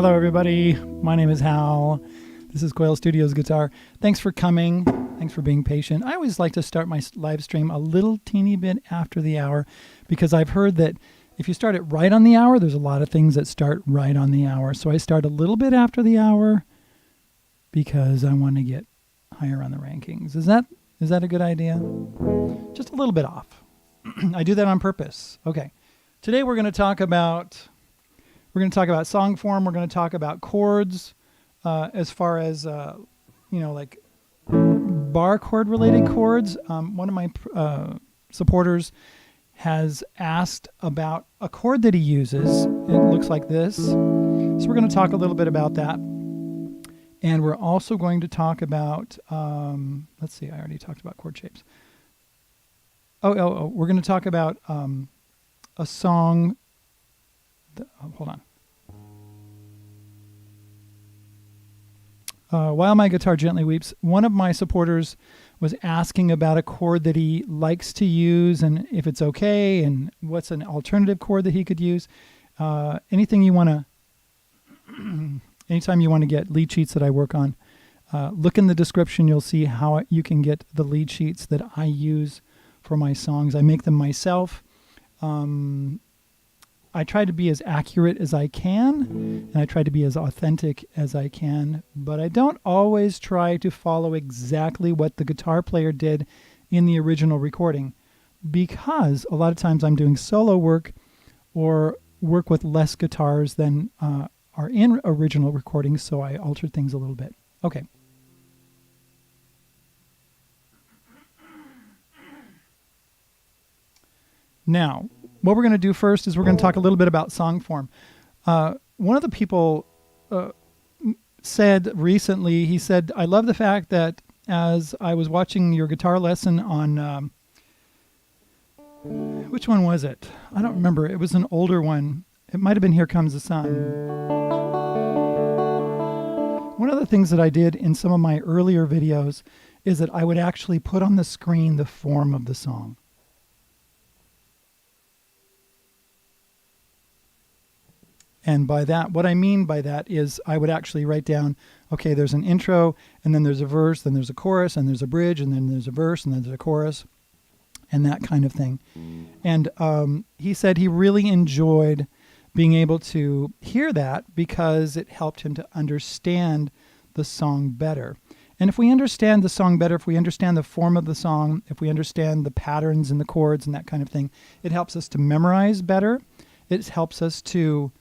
Hello, everybody. My name is Hal. This is Quail Studios Guitar. Thanks for coming. Thanks for being patient. I always like to start my live stream a little teeny bit after the hour because I've heard that if you start it right on the hour, there's a lot of things that start right on the hour. So I start a little bit after the hour because I want to get higher on the rankings. Is that a good idea? Just a little bit off. I do that on purpose. Okay. Today we're going to talk about song form. We're going to talk about chords, as far as like bar chord related chords. One of my supporters has asked about a chord that he uses. It looks like this. So we're going to talk a little bit about that. And we're also going to talk about, let's see, I already talked about chord shapes. We're going to talk about a song. Hold on. While My Guitar Gently Weeps, one of my supporters was asking about a chord that he likes to use and if it's okay and what's an alternative chord that he could use. Anything you want to, anytime you want to get lead sheets that I work on, look in the description. You'll see how you can get the lead sheets that I use for my songs. I make them myself. I try to be as accurate as I can, and I try to be as authentic as I can, but I don't always try to follow exactly what the guitar player did in the original recording, because a lot of times I'm doing solo work or work with less guitars than are in original recordings, so I alter things a little bit. Okay. Now, what we're going to do first is we're going to talk a little bit about song form. One of the people said recently, he said, I love the fact that as I was watching your guitar lesson on, which one was it? I don't remember. It was an older one. It might have been Here Comes the Sun. One of the things that I did in some of my earlier videos is that I would actually put on the screen the form of the song. And by that, what I mean by that is I would actually write down, okay, there's an intro, and then there's a verse, then there's a chorus, and there's a bridge, and then there's a verse, and then there's a chorus, and that kind of thing. And he said he really enjoyed being able to hear that because it helped him to understand the song better. And if we understand the song better, if we understand the form of the song, if we understand the patterns and the chords and that kind of thing, it helps us to memorize better. It helps us to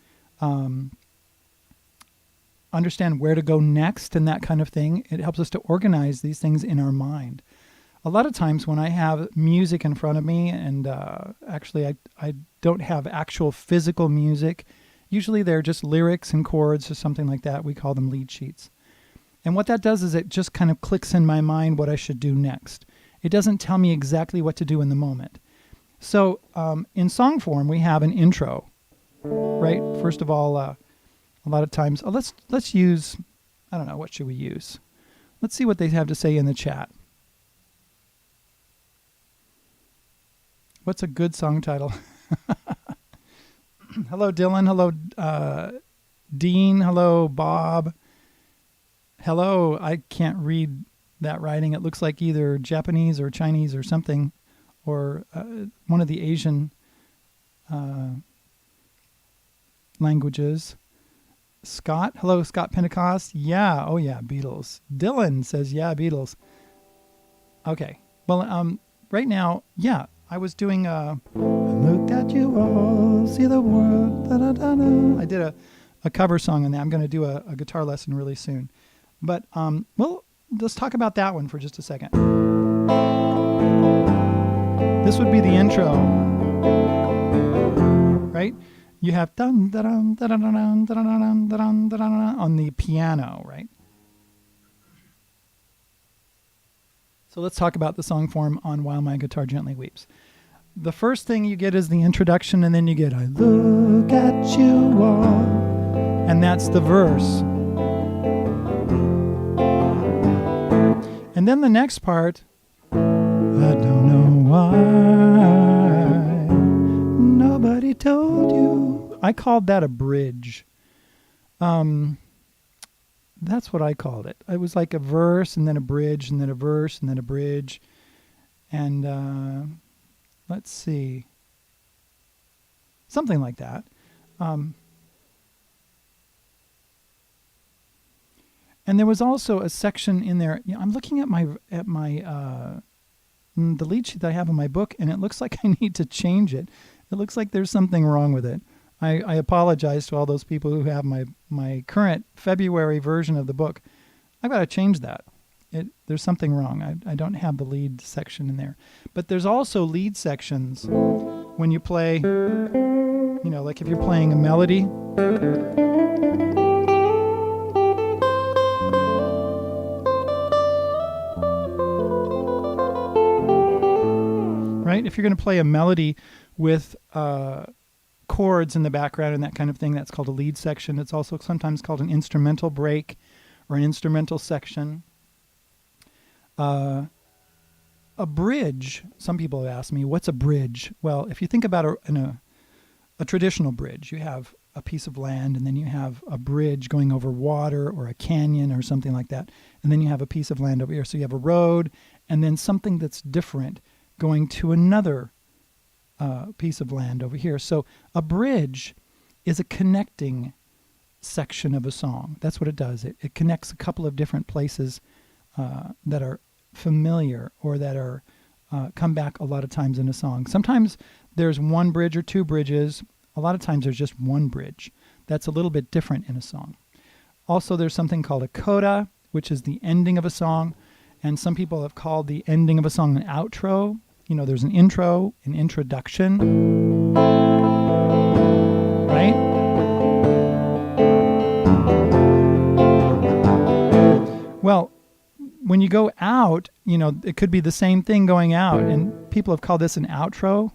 understand where to go next and that kind of thing. It helps us to organize these things in our mind. A lot of times when I have music in front of me, and actually I don't have actual physical music, usually they're just lyrics and chords or something like that. We call them lead sheets. And what that does is it just kind of clicks in my mind what I should do next. It doesn't tell me exactly what to do in the moment. So in song form, we have an intro. Right. First of all, a lot of times, let's use, I don't know, what should we use? Let's see what they have to say in the chat. What's a good song title? Hello, Dylan. Hello, Dean. Hello, Bob. Hello. I can't read that writing. It looks like either Japanese or Chinese or something, or one of the Asian languages. Scott, hello, Scott Pentecost. Yeah, oh yeah, Beatles. Dylan says, yeah, Beatles. Okay, well, right now, yeah, I was doing look at you all, see the world, da da da da. I did a cover song on that. I'm going to do a guitar lesson really soon. But, well, let's talk about that one for just a second. This would be the intro, right? You have dun da dun da dun dun da dun da dun da dun on the piano, right? So let's talk about the song form on While My Guitar Gently Weeps. The first thing you get is the introduction, and then you get I look at you all, and that's the verse. And then the next part, I don't know why nobody told you. I called that a bridge. That's what I called it. It was like a verse and then a bridge and then a verse and then a bridge. And let's see. Something like that. And there was also a section in there. I'm looking at my the lead sheet that I have in my book, and it looks like I need to change it. It looks like there's something wrong with it. I apologize to all those people who have my current February version of the book. I've got to change that. There's something wrong. I don't have the lead section in there. But there's also lead sections when you play, like if you're playing a melody. Right? If you're going to play a melody with chords in the background and that kind of thing, that's called a lead section. It's also sometimes called an instrumental break or an instrumental section. A bridge, some people have asked me, what's a bridge? Well, if you think about a traditional bridge, you have a piece of land and then you have a bridge going over water or a canyon or something like that. And then you have a piece of land over here. So you have a road and then something that's different going to another piece of land over here. So a bridge is a connecting section of a song. That's what it does. It connects a couple of different places that are familiar or that are come back a lot of times in a song. Sometimes there's one bridge or two bridges. A lot of times there's just one bridge. That's a little bit different in a song. Also, there's something called a coda, which is the ending of a song. And some people have called the ending of a song an outro. There's an intro, an introduction, right? Well, when you go out, it could be the same thing going out, and people have called this an outro.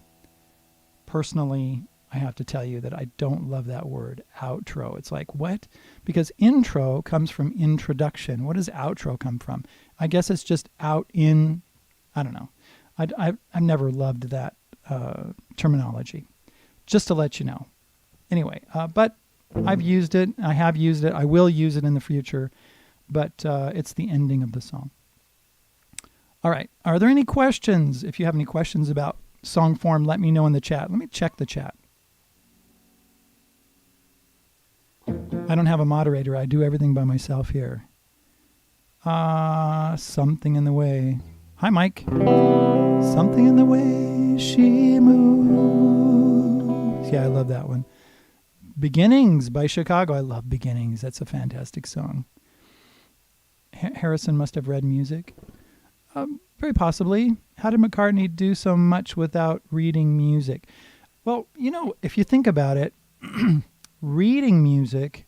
Personally, I have to tell you that I don't love that word, outro. It's like, what? Because intro comes from introduction. What does outro come from? I guess it's just out in, I don't know. I've never loved that terminology, just to let you know. Anyway, but I've used it. I have used it. I will use it in the future, but it's the ending of the song. All right. Are there any questions? If you have any questions about song form, let me know in the chat. Let me check the chat. I don't have a moderator. I do everything by myself here. Something in the way. Hi, Mike. Something in the way she moves. Yeah, I love that one. Beginnings by Chicago. I love Beginnings. That's a fantastic song. Harrison must have read music. Very possibly. How did McCartney do so much without reading music? Well, if you think about it, reading music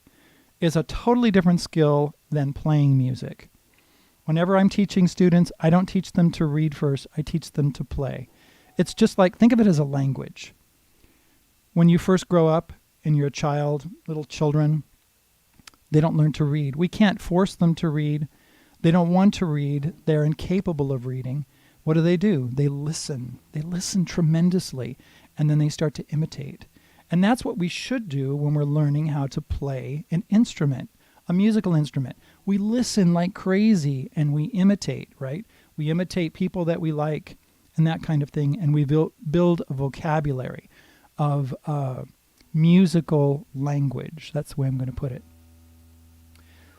is a totally different skill than playing music. Whenever I'm teaching students, I don't teach them to read first. I teach them to play. It's just like, think of it as a language. When you first grow up and you're a child, little children, they don't learn to read. We can't force them to read. They don't want to read. They're incapable of reading. What do? They listen. They listen tremendously, and then they start to imitate. And that's what we should do when we're learning how to play an instrument, a musical instrument. We listen like crazy and we imitate, right? We imitate people that we like and that kind of thing, and we build a vocabulary of musical language. That's the way I'm going to put it.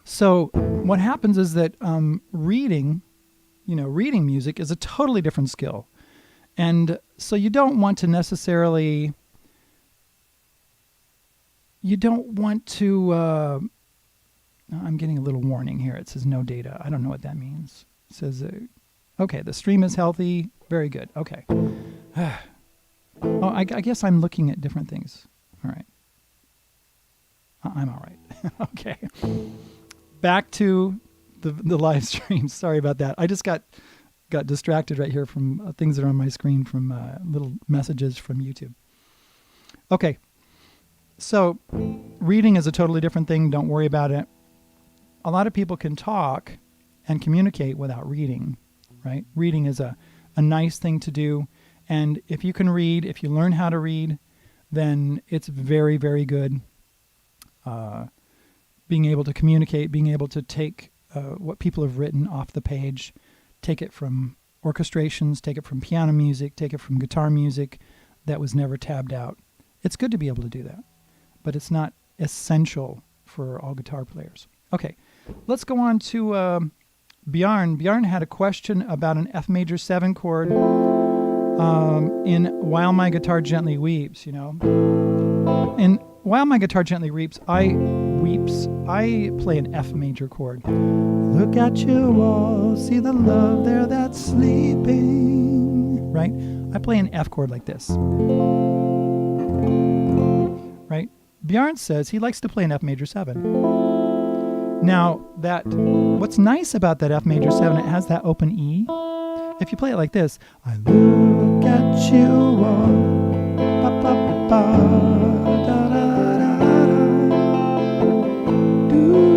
So what happens is that reading music is a totally different skill. And so you don't want to, I'm getting a little warning here. It says no data. I don't know what that means. It says, okay, the stream is healthy. Very good. Okay. I guess I'm looking at different things. All right. I'm all right. Okay. Back to the live stream. Sorry about that. I just got distracted right here from things that are on my screen from little messages from YouTube. Okay. So reading is a totally different thing. Don't worry about it. A lot of people can talk and communicate without reading, right? Reading is a nice thing to do. And if you can read, if you learn how to read, then it's very, very good. being able to communicate, being able to take what people have written off the page, take it from orchestrations, take it from piano music, take it from guitar music that was never tabbed out. It's good to be able to do that, but it's not essential for all guitar players. Okay, let's go on to Bjarne. Bjarne had a question about an F major 7 chord in While My Guitar Gently Weeps, you know. In While My Guitar Gently Weeps, I play an F major chord. Look at your wall, see the love there that's sleeping. Right? I play an F chord like this. Right? Bjarne says he likes to play an F major 7. Now, what's nice about that F major 7, it has that open E. If you play it like this, I look at you all, ba, ba, ba, ba, da, da, da, da, do,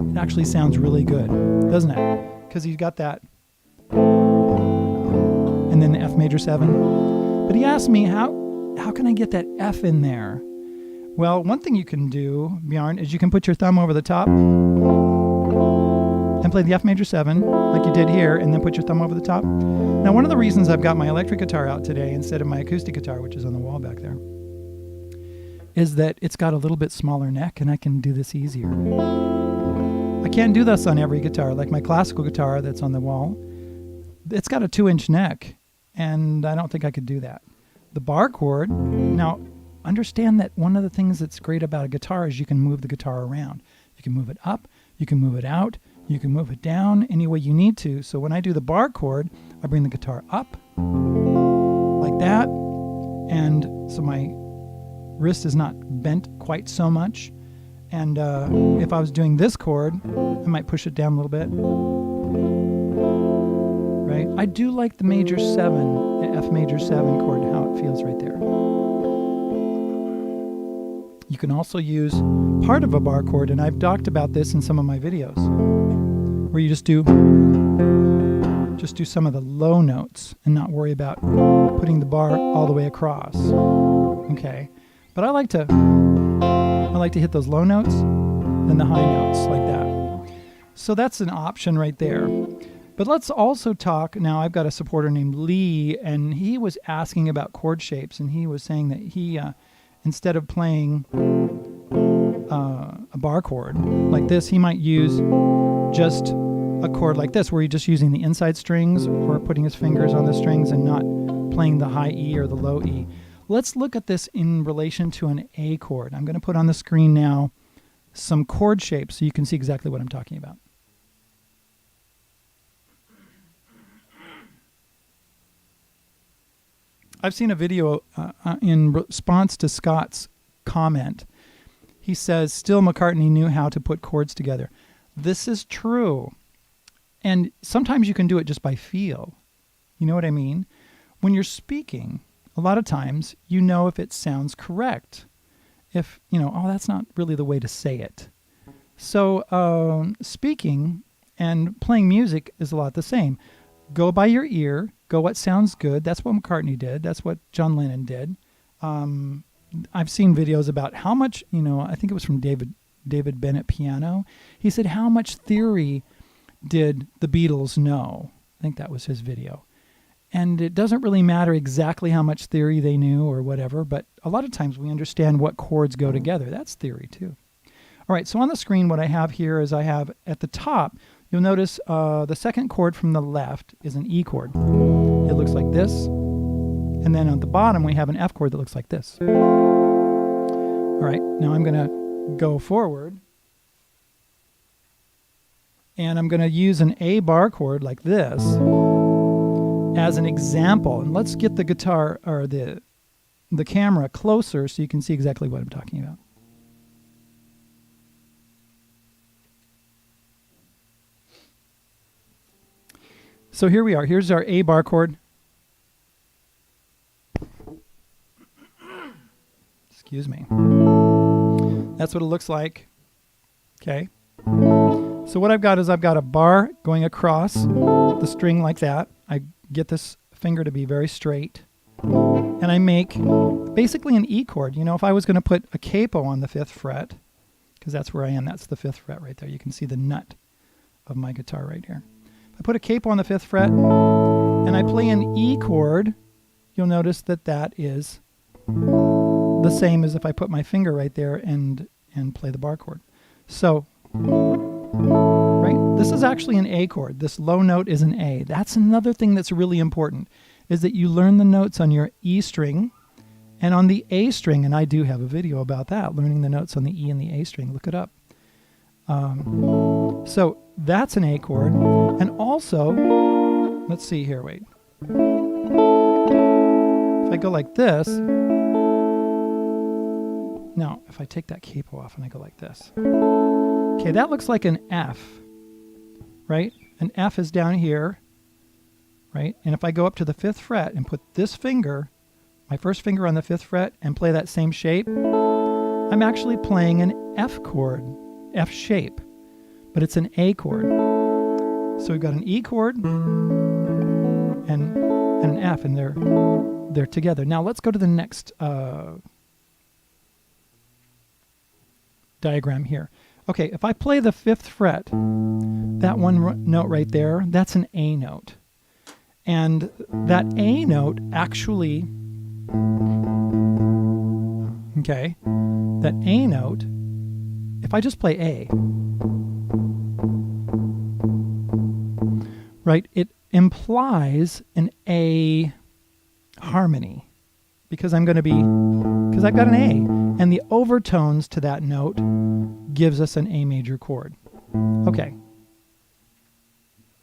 it actually sounds really good, doesn't it? Because you've got that, and then the F major 7. But he asked me, how can I get that F in there? Well, one thing you can do, Bjarne, is you can put your thumb over the top and play the F major 7 like you did here, and then put your thumb over the top. Now, one of the reasons I've got my electric guitar out today instead of my acoustic guitar, which is on the wall back there, is that it's got a little bit smaller neck and I can do this easier. I can't do this on every guitar. Like my classical guitar that's on the wall, it's got a 2-inch neck, and I don't think I could do that. The bar chord, now understand that one of the things that's great about a guitar is you can move the guitar around. You can move it up, you can move it out, you can move it down any way you need to. So when I do the bar chord, I bring the guitar up like that, and so my wrist is not bent quite so much. And if I was doing this chord, I might push it down a little bit. Right? I do like the major 7, the F major 7 chord, how it feels right there. You can also use part of a bar chord, and I've talked about this in some of my videos, where you just do some of the low notes and not worry about putting the bar all the way across. Okay, but I like to hit those low notes and the high notes like that. So that's an option right there. But let's also talk, now I've got a supporter named Lee, and he was asking about chord shapes, and he was saying that he, instead of playing a bar chord like this, he might use just a chord like this, where he's just using the inside strings or putting his fingers on the strings and not playing the high E or the low E. Let's look at this in relation to an A chord. I'm going to put on the screen now some chord shapes so you can see exactly what I'm talking about. I've seen a video in response to Scott's comment. He says, still McCartney knew how to put chords together. This is true. And sometimes you can do it just by feel. You know what I mean? When you're speaking, a lot of times you know if it sounds correct. If, you know, oh, that's not really the way to say it. So speaking and playing music is a lot the same. Go by your ear. Go what sounds good. That's what McCartney did. That's what John Lennon did. I've seen videos about how much, you know, I think it was from David Bennett Piano. He said, how much theory did the Beatles know? I think that was his video. And it doesn't really matter exactly how much theory they knew or whatever, but a lot of times we understand what chords go together. That's theory too. All right, so on the screen what I have here is I have at the top, you'll notice the second chord from the left is an E chord. It looks like this. And then at the bottom we have an F chord that looks like this. All right, now I'm going to go forward. And I'm going to use an A bar chord like this as an example. And let's get the guitar or the camera closer so you can see exactly what I'm talking about. So here we are. Here's our A bar chord. Excuse me. That's what it looks like. Okay. So what I've got is I've got a bar going across the string like that. I get this finger to be very straight. And and I make basically an E chord. You know, if I was going to put a capo on the 5th fret, because that's where I am, that's the 5th fret right there. You can see the nut of my guitar right here. If I put a capo on the 5th fret and I play an E chord, you'll notice that that is the same as if I put my finger right there and play the bar chord. So, right, this is actually an A chord. This low note is an A. That's another thing that's really important, is that you learn the notes on your E string and on the A string, and I do have a video about that, learning the notes on the E and the A string. Look it up. So that's an A chord. And also, let's see here, wait. If I go like this, now if I take that capo off and I go like this, okay, that looks like an F, right? An F is down here, right? And if I go up to the 5th fret and put this finger, my first finger on the 5th fret, and play that same shape, I'm actually playing an F chord, F shape, but it's an A chord. So we've got an E chord and an F, and they're together. Now let's go to the next diagram here. Okay, if I play the 5th fret, that one note right there, that's an A note. And that A note actually, okay, that A note, if I just play A, right, it implies an A harmony because I've got an A, and the overtones to that note gives us an A major chord. Okay.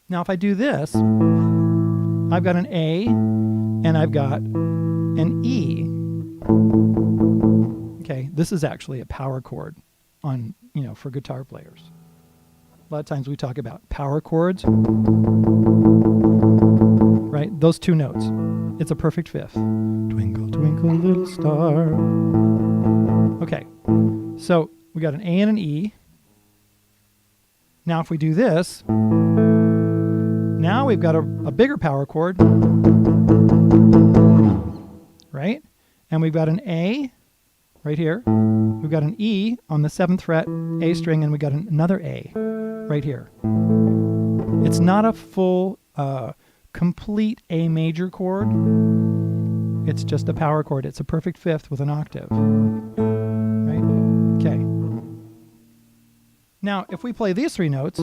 Now if I do this, I've got an A and I've got an E. Okay, this is actually a power chord on, for guitar players. A lot of times we talk about power chords, right? Those two notes. It's a perfect fifth. Twinkle, twinkle, little star. Okay, so we got an A and an E. Now if we do this, now we've got a bigger power chord, right? And we've got an A right here. We've got an E on the 7th fret, A string, and we got another A right here. It's not a full, complete A major chord. It's just a power chord. It's a perfect fifth with an octave. Right? Okay. Now, if we play these three notes,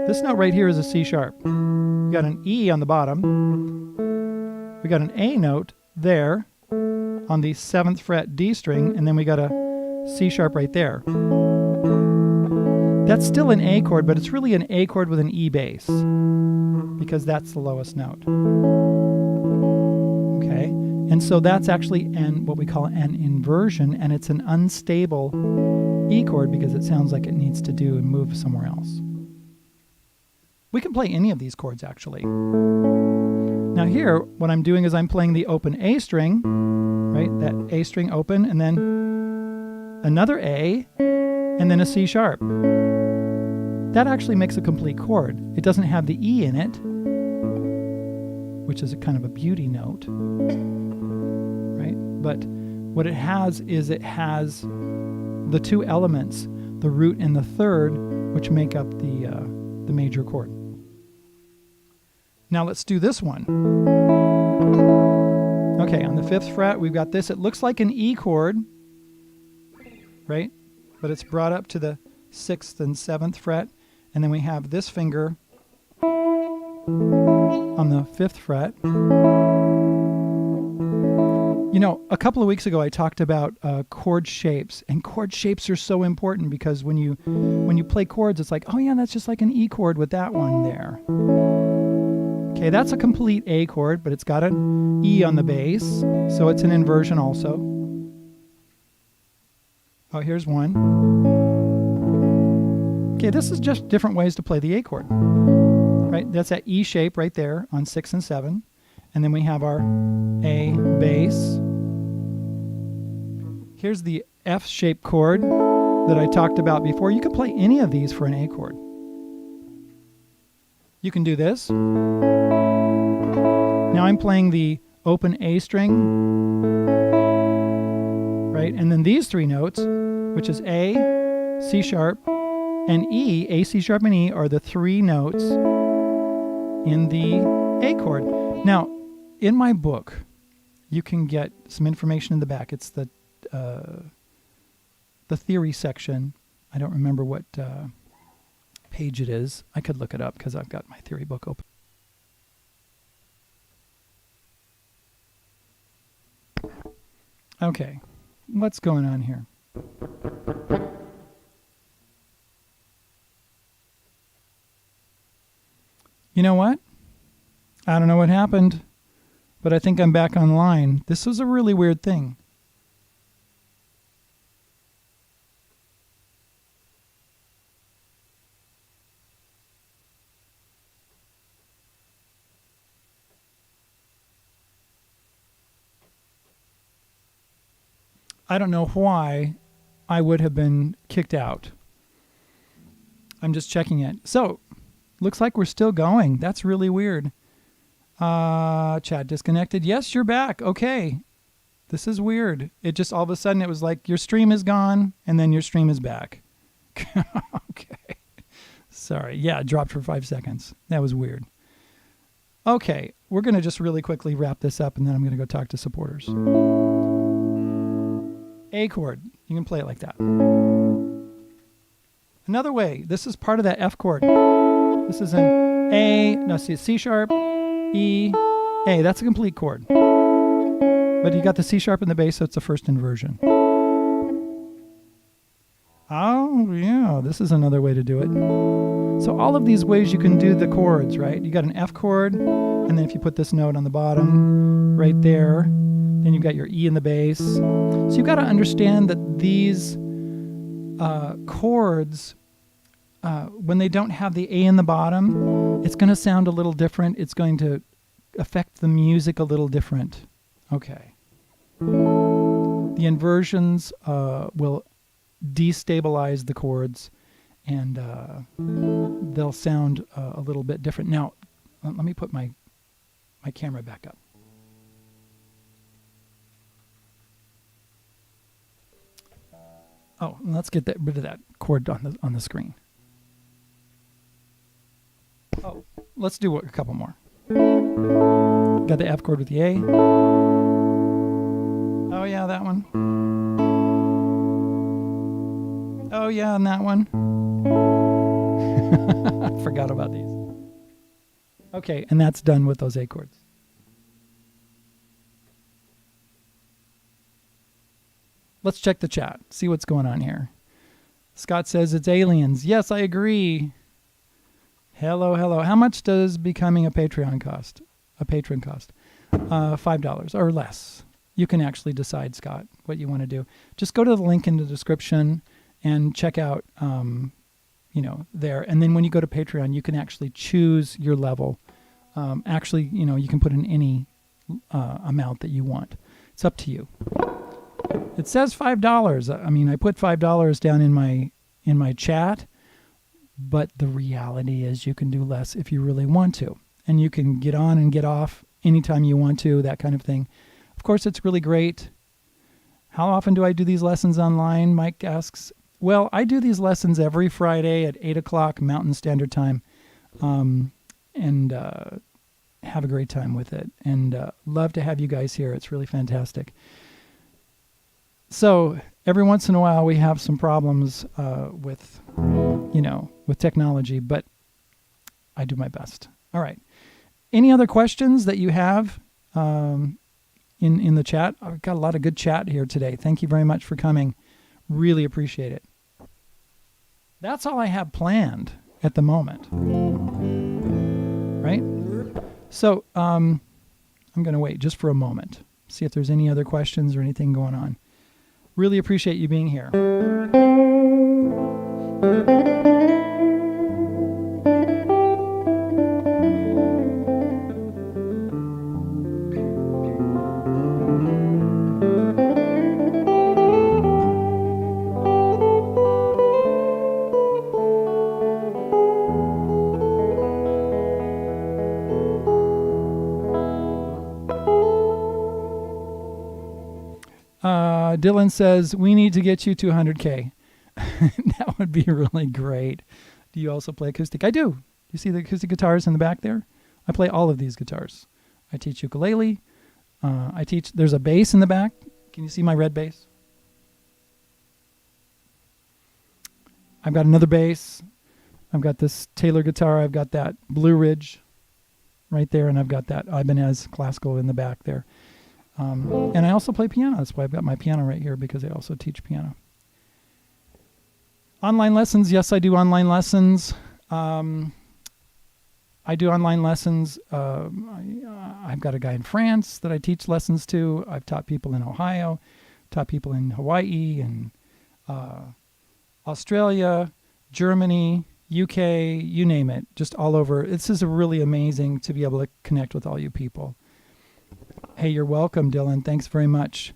this note right here is a C sharp. We got an E on the bottom. We got an A note there on the 7th fret D string, and then we got a C sharp right there. That's still an A chord, but it's really an A chord with an E bass because that's the lowest note. Okay, and so that's actually what we call an inversion, and it's an unstable E chord because it sounds like it needs to do and move somewhere else. We can play any of these chords actually. Now here, what I'm doing is I'm playing the open A string, right? That A string open, and then another A, and then a C sharp. That actually makes a complete chord. It doesn't have the E in it, which is a kind of a beauty note, right? But what it has is it has the two elements, the root and the third, which make up the major chord. Now let's do this one. Okay, on the 5th fret, we've got this. It looks like an E chord, right? But it's brought up to the 6th and 7th fret. And then we have this finger on the 5th fret. You know, a couple of weeks ago I talked about chord shapes, and chord shapes are so important because when you play chords, it's like, oh yeah, that's just like an E chord with that one there. Okay, that's a complete A chord, but it's got an E on the bass, so it's an inversion also. Oh, here's one. Okay, this is just different ways to play the A chord, right? That's that E shape right there on 6 and 7. And then we have our A bass. Here's the F shape chord that I talked about before. You can play any of these for an A chord. You can do this. Now I'm playing the open A string, right? And then these three notes, which is A, C sharp, and E, A, C sharp, and E, are the three notes in the A chord. Now, in my book, you can get some information in the back. It's the theory section. I don't remember what page it is. I could look it up because I've got my theory book open. Okay, what's going on here? You know what? I don't know what happened, but I think I'm back online. This was a really weird thing. I don't know why I would have been kicked out. I'm just checking it. So, looks like we're still going. That's really weird. Chat disconnected. Yes, you're back. Okay. This is weird. It just all of a sudden it was like your stream is gone and then your stream is back. Okay. Sorry. Yeah, it dropped for 5 seconds. That was weird. Okay. We're going to just really quickly wrap this up and then I'm going to go talk to supporters. A chord. You can play it like that. Another way. This is part of that F chord. This is an A. No, see, C sharp, E, A. That's a complete chord. But you got the C sharp in the bass, so it's the first inversion. Oh, yeah. This is another way to do it. So all of these ways you can do the chords, right? You got an F chord, and then if you put this note on the bottom, right there, then you've got your E in the bass. So you've got to understand that these chords, when they don't have the A in the bottom, it's going to sound a little different. It's going to affect the music a little different. Okay. The inversions will destabilize the chords, and they'll sound a little bit different. Now, let me put my camera back up. Oh, let's get rid of that chord on the screen. Oh, let's do a couple more. Got the F chord with the A. Oh yeah, that one. Oh yeah, and that one. Forgot about these. Okay, and that's done with those A chords. Let's check the chat, see what's going on here. Scott says it's aliens. Yes, I agree. Hello, hello. How much does becoming a Patreon cost? A patron cost? $5 or less. You can actually decide, Scott, what you want to do. Just go to the link in the description and check out, there. And then when you go to Patreon, you can actually choose your level. You can put in any amount that you want. It's up to you. It says $5. I mean, I put $5 down in my chat, but the reality is you can do less if you really want to. And you can get on and get off anytime you want to, that kind of thing. Of course, it's really great. How often do I do these lessons online? Mike asks. Well, I do these lessons every Friday at 8 o'clock Mountain Standard Time, and have a great time with it. And love to have you guys here. It's really fantastic. So every once in a while we have some problems with technology, but I do my best. All right. Any other questions that you have in the chat? I've got a lot of good chat here today. Thank you very much for coming. Really appreciate it. That's all I have planned at the moment. Right? So I'm going to wait just for a moment. See if there's any other questions or anything going on. Really appreciate you being here. Dylan says, we need to get you to 100K. That would be really great. Do you also play acoustic? I do. You see the acoustic guitars in the back there? I play all of these guitars. I teach ukulele. There's a bass in the back. Can you see my red bass? I've got another bass. I've got this Taylor guitar. I've got that Blue Ridge right there, and I've got that Ibanez classical in the back there. And I also play piano. That's why I've got my piano right here, because I also teach piano. Online lessons. Yes, I do online lessons. I do online lessons. I've got a guy in France that I teach lessons to. I've taught people in Ohio, taught people in Hawaii and Australia, Germany, UK, you name it, just all over. This is really amazing to be able to connect with all you people. Hey, you're welcome, Dylan. Thanks very much.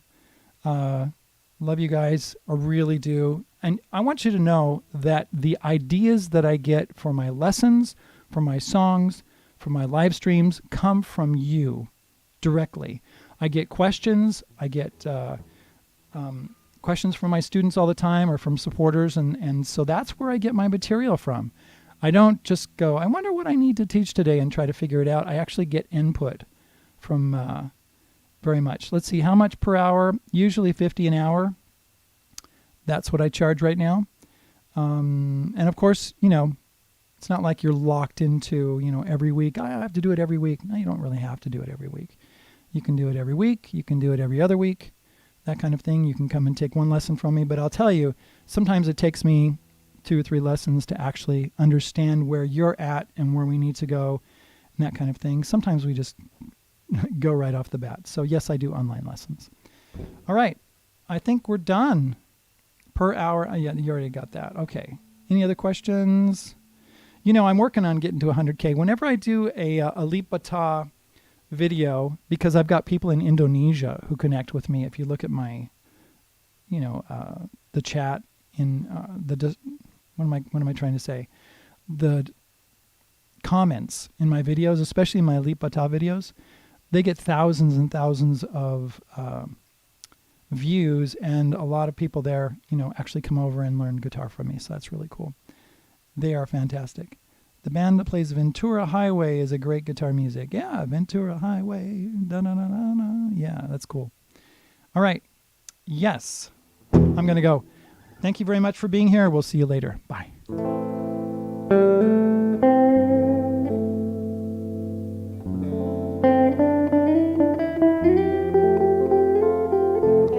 Love you guys. I really do. And I want you to know that the ideas that I get for my lessons, for my songs, for my live streams come from you directly. I get questions. I get questions from my students all the time, or from supporters, and so that's where I get my material from. I don't just go, I wonder what I need to teach today, and try to figure it out. I actually get input from very much. Let's see, how much per hour? Usually $50 an hour. That's what I charge right now. And of course, it's not like you're locked into, every week. I have to do it every week. No, you don't really have to do it every week. You can do it every week. You can do it every other week. That kind of thing. You can come and take one lesson from me. But I'll tell you, sometimes it takes me 2 or 3 lessons to actually understand where you're at and where we need to go and that kind of thing. Sometimes we just go right off the bat. So yes, I do online lessons. All right. I think we're done. Per hour. Yeah, you already got that. Okay. Any other questions? I'm working on getting to 100K. Whenever I do a Leap Bata video, because I've got people in Indonesia who connect with me. If you look at my, the chat in what am I trying to say? The comments in my videos, especially my Leap Bata videos, they get thousands and thousands of views, and a lot of people there, actually come over and learn guitar from me. So that's really cool. They are fantastic. The band that plays Ventura Highway is a great guitar music. Yeah, Ventura Highway. Da-na-na-na-na. Yeah, that's cool. All right. Yes. I'm going to go. Thank you very much for being here. We'll see you later. Bye.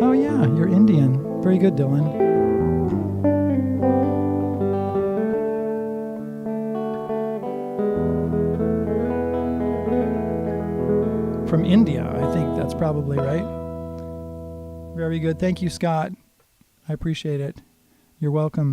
Oh, yeah, you're Indian. Very good, Dylan. From India, I think that's probably right. Very good. Thank you, Scott. I appreciate it. You're welcome.